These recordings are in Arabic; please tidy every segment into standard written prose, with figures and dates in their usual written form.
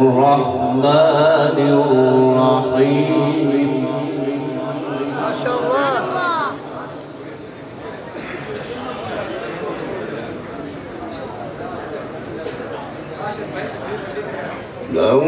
الرحمن الرحيم. ما شاء الله. لو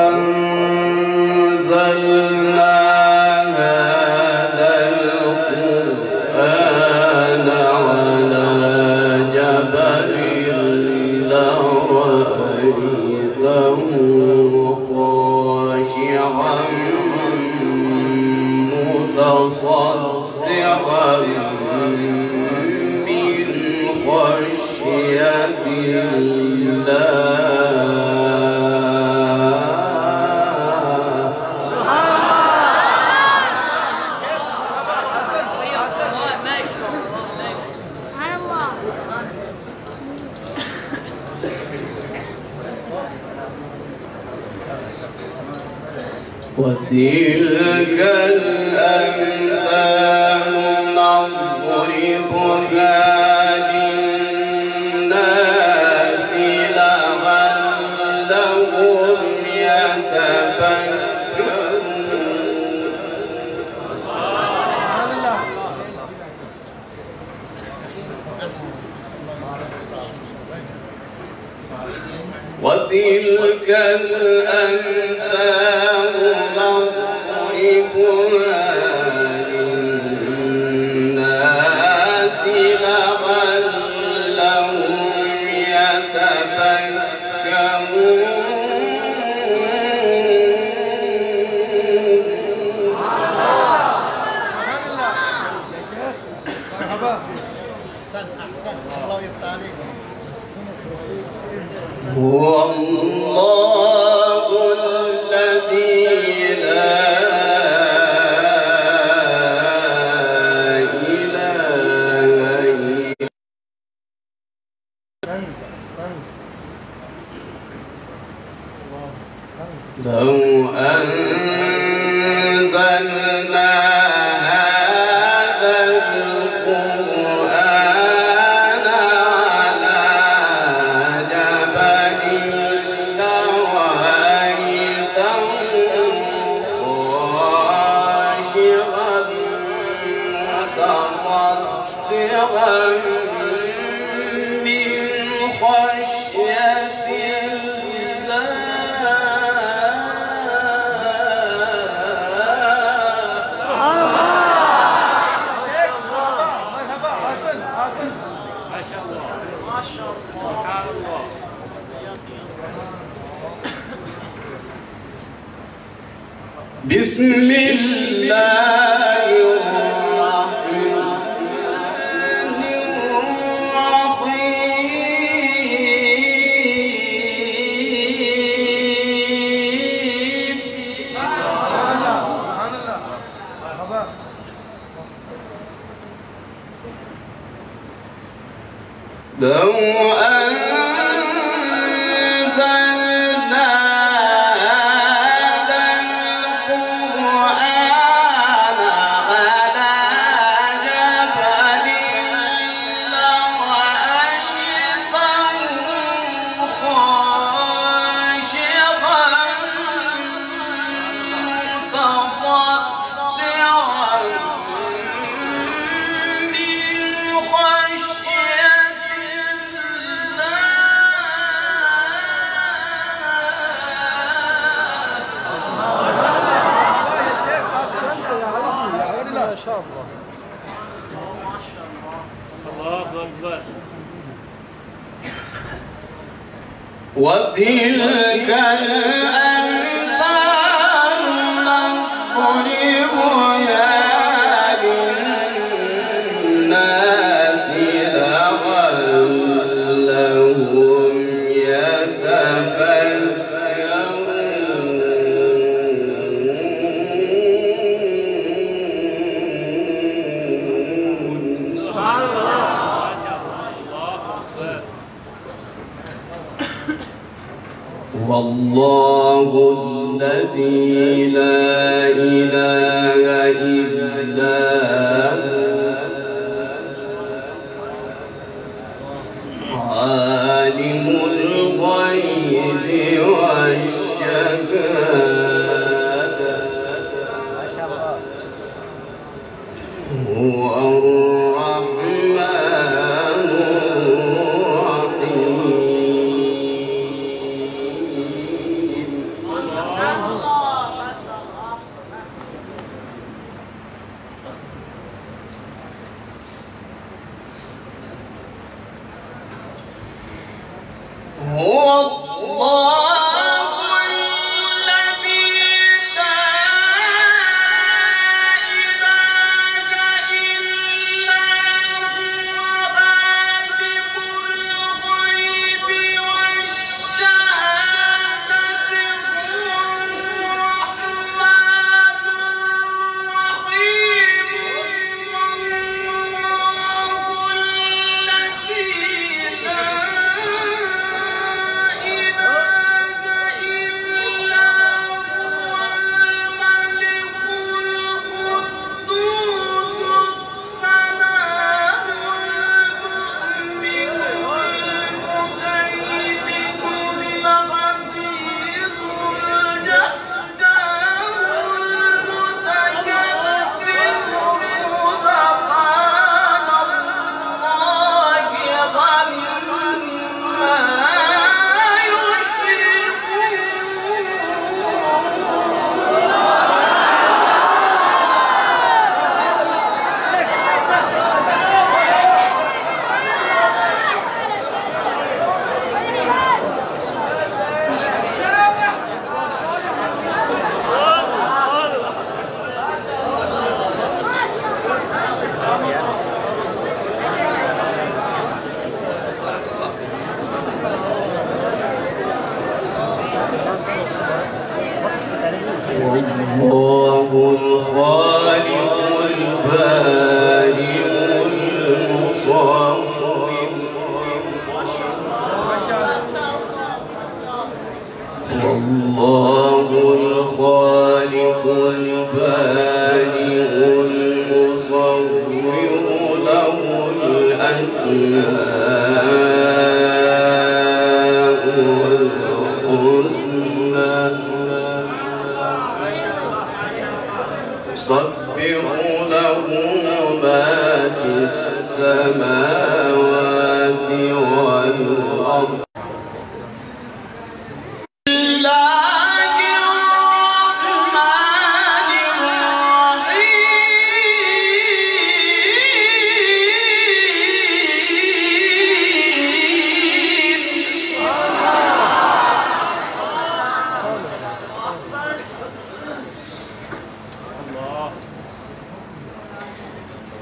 أنزلنا هذا القرآن على جبل لرأيته خاشعا متصدعا من خشية الله. وتلك الأمثال نضربها للناس لعلهم يتفكرون. وتلك الأمثال نضربها للناس لعلهم يتفكرون. هو الله الذي لا إله إلا هو. لو أنزلنا هذا القرآن على جبل لرأيته خاشعا متصدعا من خشية بسم الله الرحمن الرحيم. لو أنزلنا هذا القرآن على جبل لرأيته خاشعا متصدعا من خشية وتلك الأمثال نضربها للناس لعلهم يتفكرون. سبحان الله. والله الذي لا إله إلا هو عالم الغيب والشهادة هو الرحمن الله الخالق البارئ المصور الله الخالق البارئ المصور له الأسماء الحسنى يسبح له ما في السماوات والأرض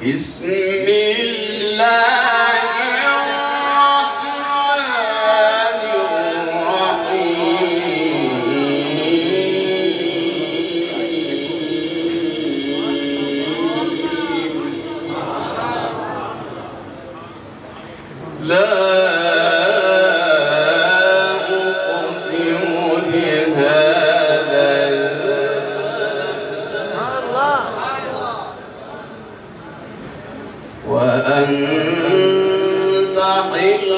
بسم الله الرحمن الرحيم لا أقسم بهذا وأنت حل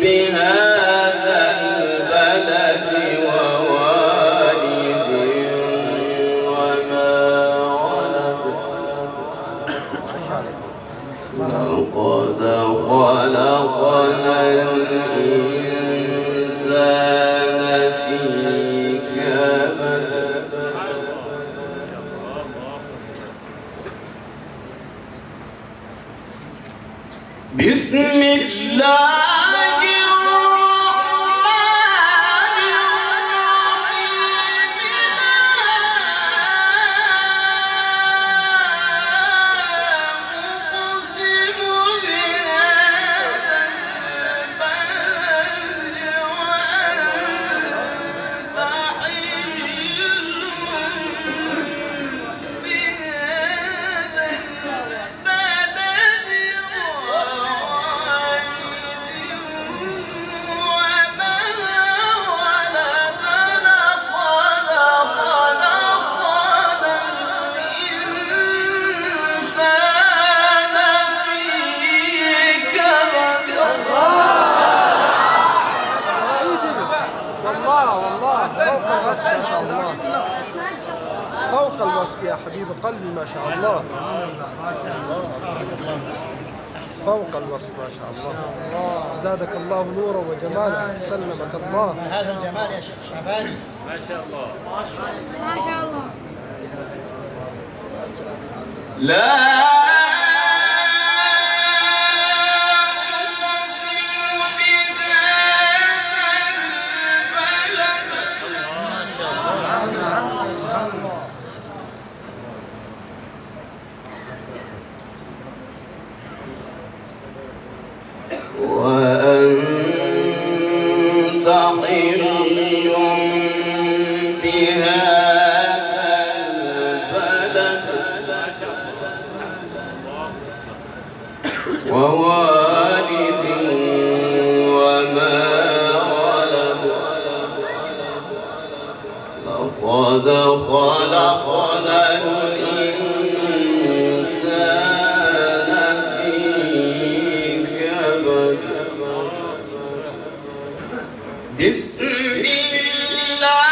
بهذا البلد ووالد وما ولد لقد خلقنا الإنسان في كبد بسم الله والله فوق الوصف ما شاء الله، فوق الوصف يا حبيب قلبي ما شاء الله، فوق الوصف ما شاء الله. زادك الله نورا وجمالا، سلمك الله. هذا الجمال يا شيخ شعباني. ما شاء الله ما شاء الله. لا وأنت حل بهذا البلد ووالد وما ولد لقد خلقنا الإنسان في كبد. بسم الله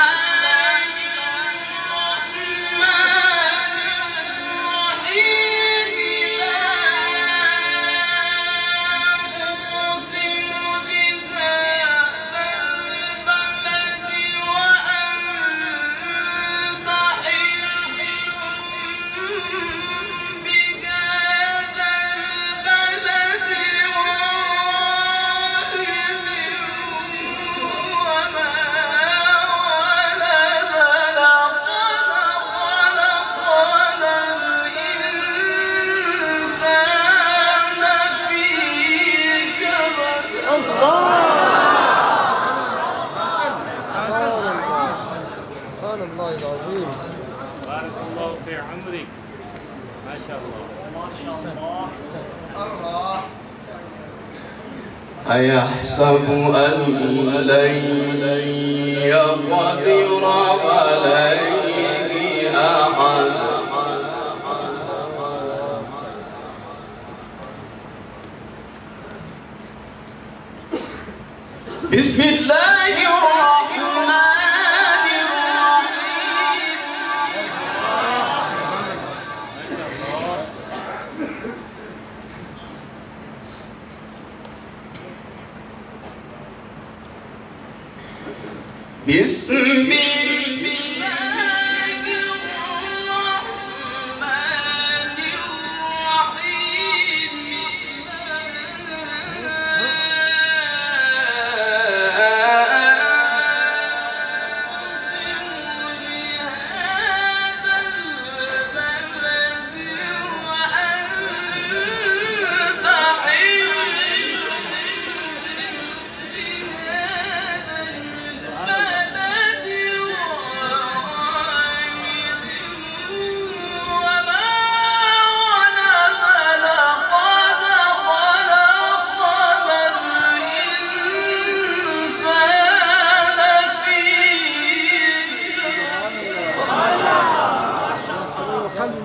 سبحان الله العظيم. بارك الله في عمرك ما شاء الله أيحسب أن لن يقدر عليه أحد بسم الله الرحمن الرحيم. بسم الله الرحمن الرحيم.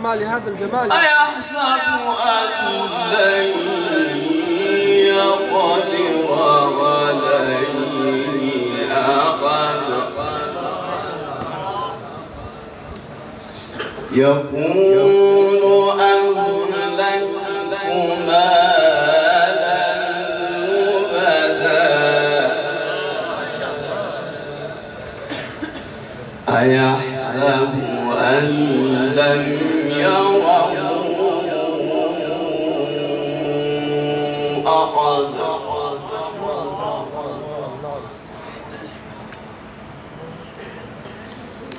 ما لهذا الجمال. أيحسب أن لن يقدر عليه أحد يقول أهلكت مالا لبدا أيحسب أن لم يره أحد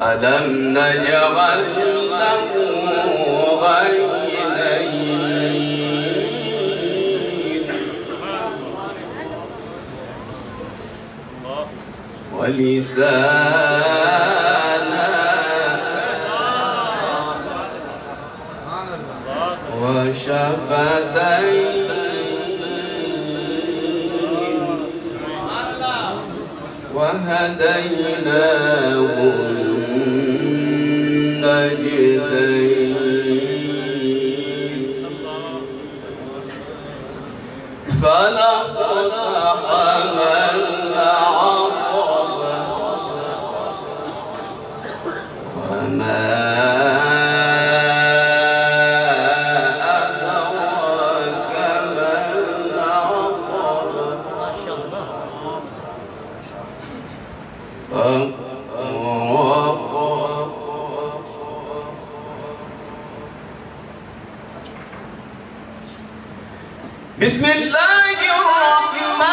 ألم نجعل له عينين ولسانا وشفتين وهديناه النجدين فلا اقتحم العقبة بسم الله الرحمن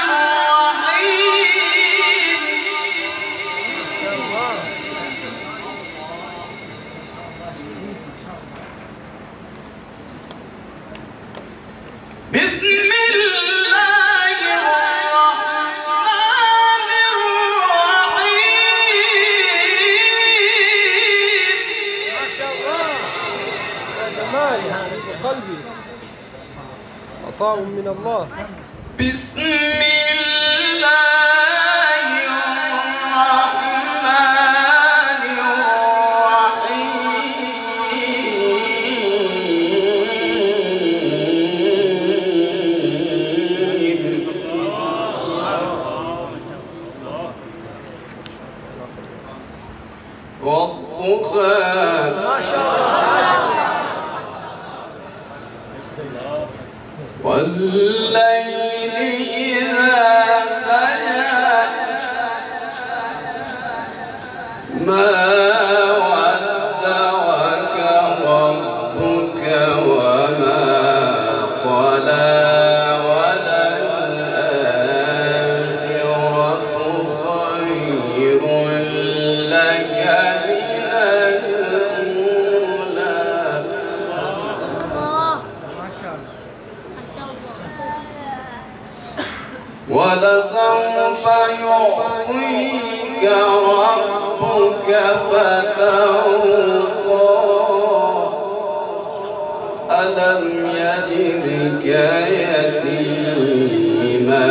الرحيم بسم الله الرحمن الرحيم ما شاء الله يا جمال يا حبيب قلبي، عطاء من الله. بسم الله الرحمن الرحيم والضحى ما شاء الله والليل إذا سجى ما ودعك ربك وما قلى وللآخرة خير لك من الأولى ما شاء الله. ولسوف يعطيك ربك فترضى ألم يجدك يتيما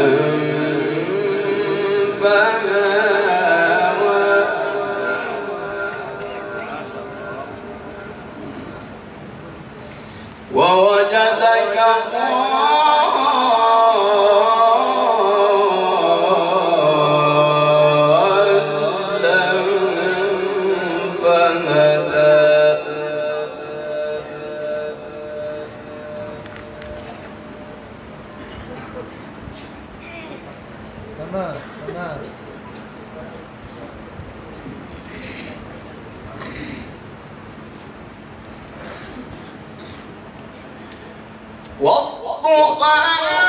فآوى ووجدك تمام تمام. والضحى